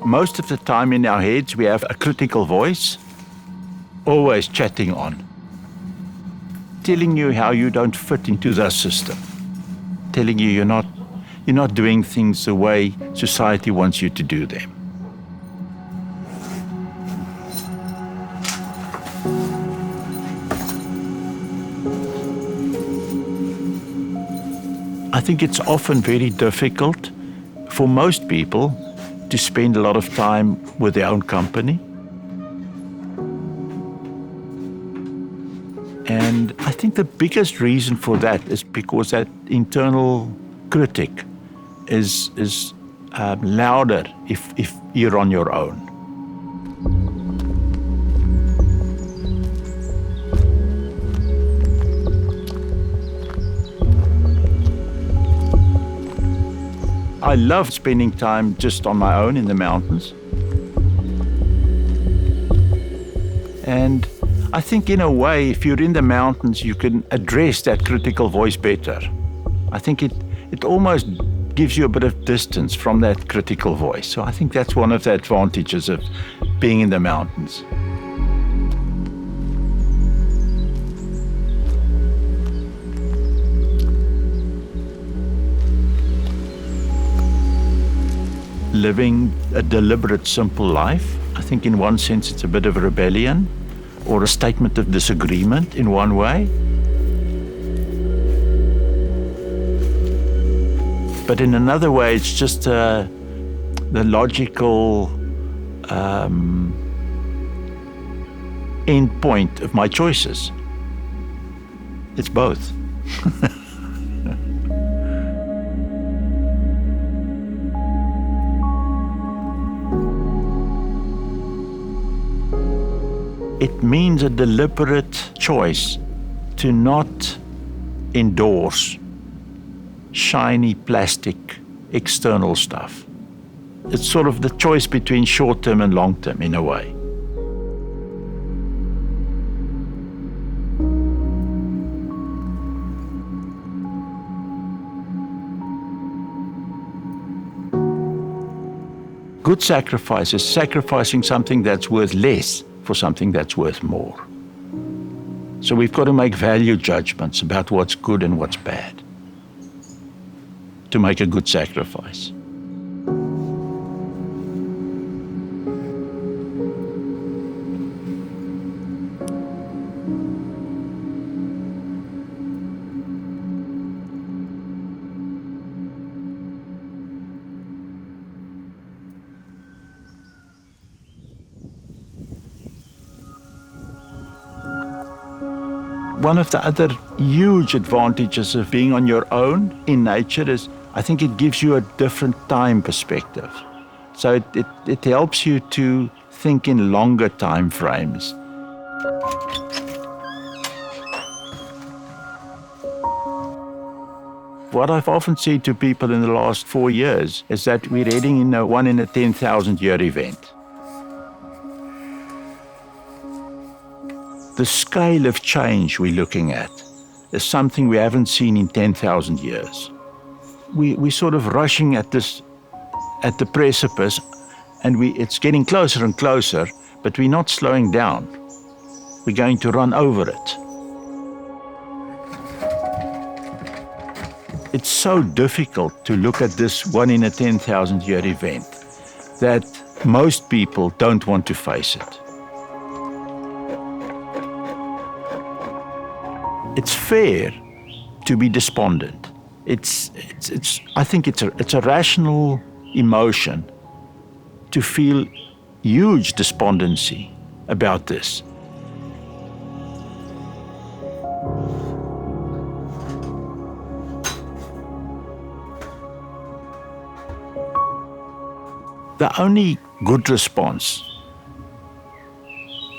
Most of the time in our heads we have a critical voice, always chatting on, telling you how you don't fit into the system, telling you you're not doing things the way society wants you to do them. I think it's often very difficult for most people to spend a lot of time with their own company. And I think the biggest reason for that is because that internal critic is louder if you're on your own. I love spending time just on my own in the mountains. And I think in a way, if you're in the mountains, you can address that critical voice better. I think it almost gives you a bit of distance from that critical voice. So I think that's one of the advantages of being in the mountains. Living a deliberate, simple life. I think in one sense it's a bit of a rebellion or a statement of disagreement in one way. But in another way, it's just the logical end point of my choices. It's both. It means a deliberate choice to not endorse shiny plastic external stuff. It's sort of the choice between short-term and long-term in a way. Good sacrifice is sacrificing something that's worth less for something that's worth more. So we've got to make value judgments about what's good and what's bad to make a good sacrifice. One of the other huge advantages of being on your own in nature is I think it gives you a different time perspective. So it helps you to think in longer time frames. What I've often said to people in the last 4 years is that we're heading in a 1 in a 10,000 year event. The scale of change we're looking at is something we haven't seen in 10,000 years. We're sort of rushing at the precipice, and it's getting closer and closer, but we're not slowing down. We're going to run over it. It's so difficult to look at this 1 in a 10,000 year event that most people don't want to face it. It's fair to be despondent. I think it's a rational emotion to feel huge despondency about this. The only good response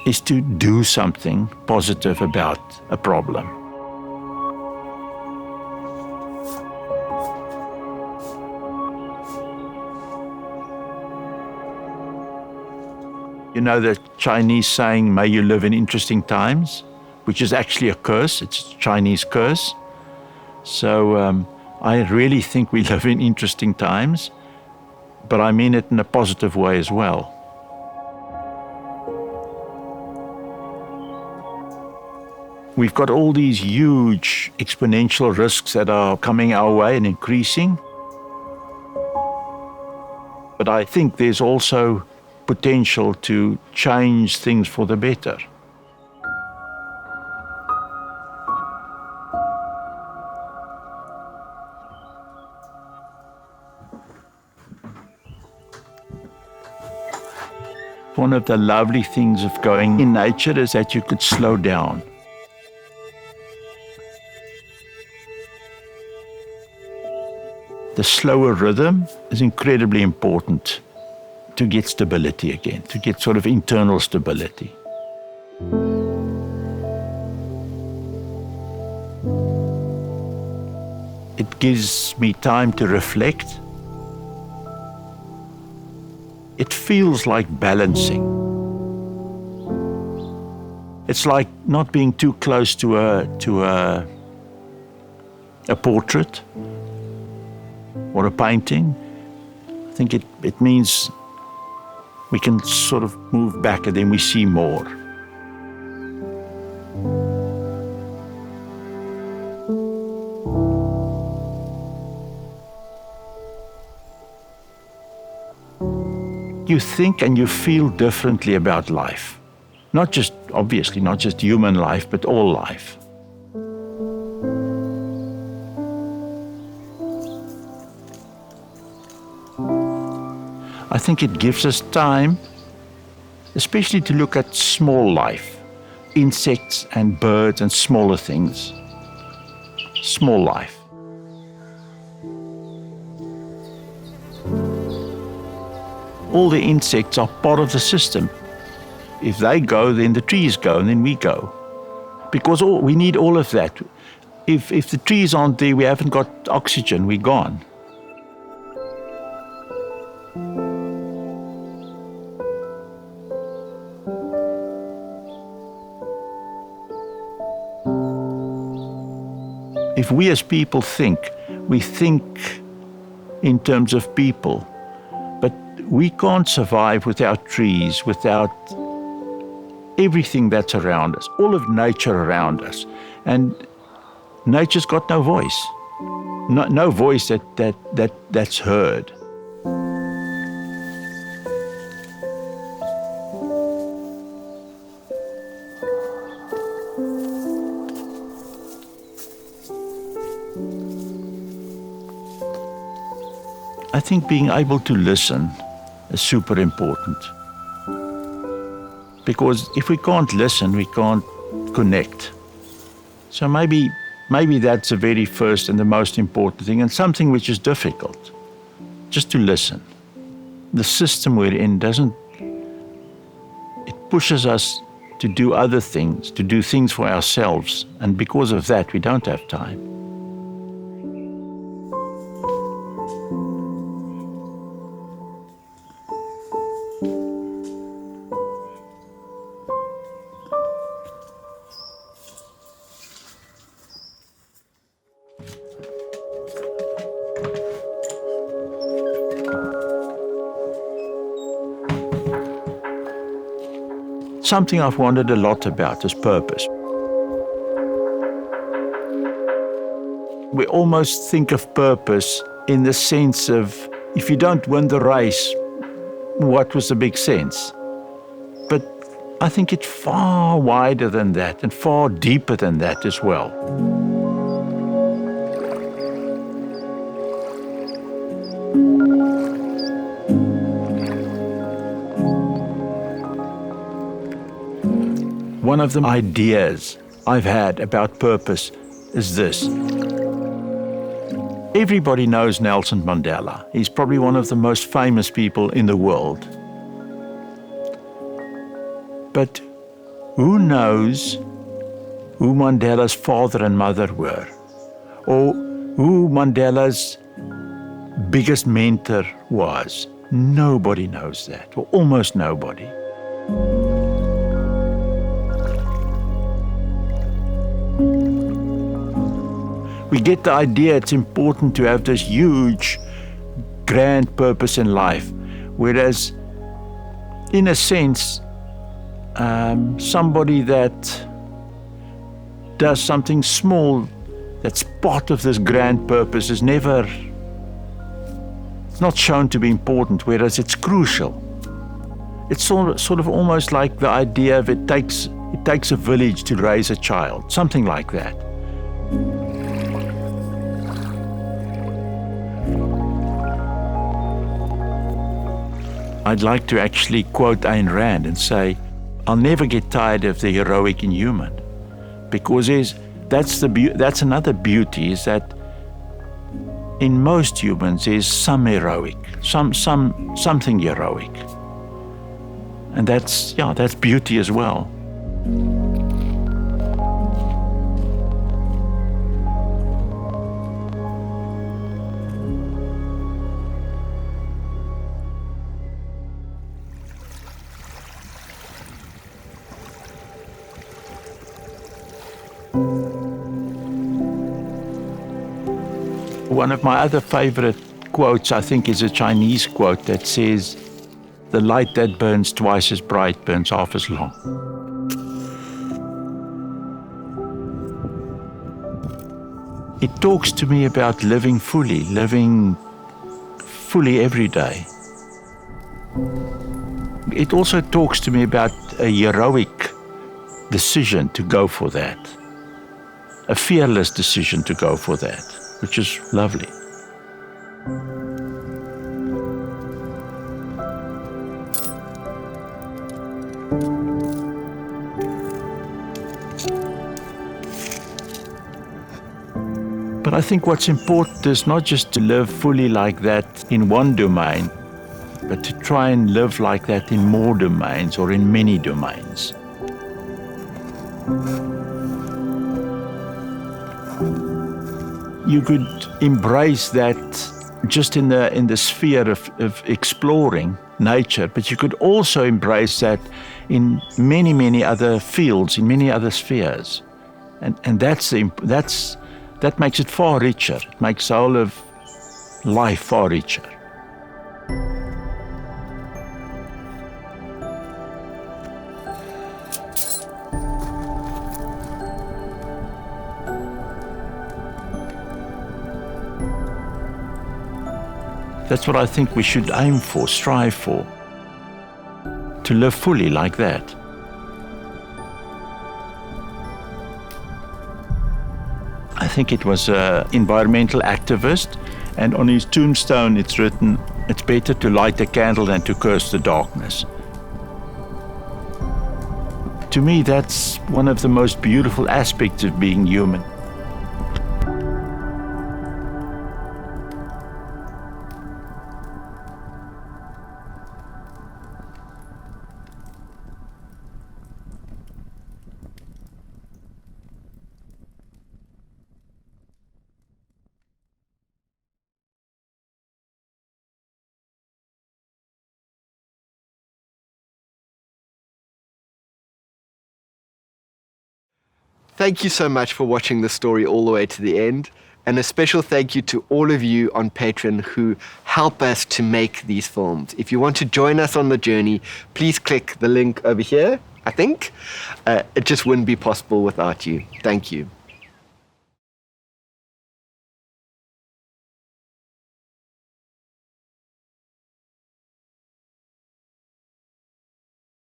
is to do something positive about a problem. You know the Chinese saying, may you live in interesting times, which is actually a curse. It's a Chinese curse. So I really think we live in interesting times. but I mean it in a positive way as well. We've got all these huge exponential risks that are coming our way and increasing. But I think there's also potential to change things for the better. One of the lovely things of going in nature is that you could slow down. The slower rhythm is incredibly important to get stability again, to get sort of internal stability. It gives me time to reflect. It feels like balancing. It's like not being too close to a portrait or a painting. I think it means we can sort of move back and then we see more. You think and you feel differently about life. Not just, obviously, not just human life, but all life. I think it gives us time, especially to look at small life, insects and birds and smaller things. Small life. All the insects are part of the system. If they go, then the trees go, and then we go. Because we need all of that. If the trees aren't there, we haven't got oxygen, we're gone. If we as people think, we think in terms of people. But we can't survive without trees, without everything that's around us, all of nature around us. And nature's got no voice. No voice that's heard. I think being able to listen is super important. Because if we can't listen, we can't connect. So maybe that's the very first and the most important thing, and something which is difficult, just to listen. The system we're in it pushes us to do other things, to do things for ourselves, and because of that, we don't have time. Something I've wondered a lot about is purpose. We almost think of purpose in the sense of, if you don't win the race, what was the big sense? But I think it's far wider than that and far deeper than that as well. One of the ideas I've had about purpose is this. Everybody knows Nelson Mandela. He's probably one of the most famous people in the world. But who knows who Mandela's father and mother were? Or who Mandela's biggest mentor was? Nobody knows that, or almost nobody. We get the idea it's important to have this huge grand purpose in life. Whereas, in a sense, somebody that does something small that's part of this grand purpose is never, it's not shown to be important, whereas it's crucial. It's sort of almost like the idea of it takes a village to raise a child, something like that. I'd like to actually quote Ayn Rand and say, I'll never get tired of the heroic in human, because that's another beauty, is that in most humans there's some heroic, something heroic, and that's beauty as well. One of my other favorite quotes, I think, is a Chinese quote that says, "The light that burns twice as bright burns half as long." It talks to me about living fully every day. It also talks to me about a heroic decision to go for that, a fearless decision to go for that, which is lovely. But I think what's important is not just to live fully like that in one domain, but to try and live like that in more domains or in many domains. You could embrace that just in the sphere of exploring nature, but you could also embrace that in many, many other fields, in many other spheres. And that makes it far richer. It makes the whole of life far richer. That's what I think we should aim for, strive for, to live fully like that. I think it was an environmental activist, and on his tombstone it's written, "It's better to light a candle than to curse the darkness." To me, that's one of the most beautiful aspects of being human. Thank you so much for watching this story all the way to the end. And a special thank you to all of you on Patreon who help us to make these films. If you want to join us on the journey, please click the link over here, I think. It just wouldn't be possible without you. Thank you.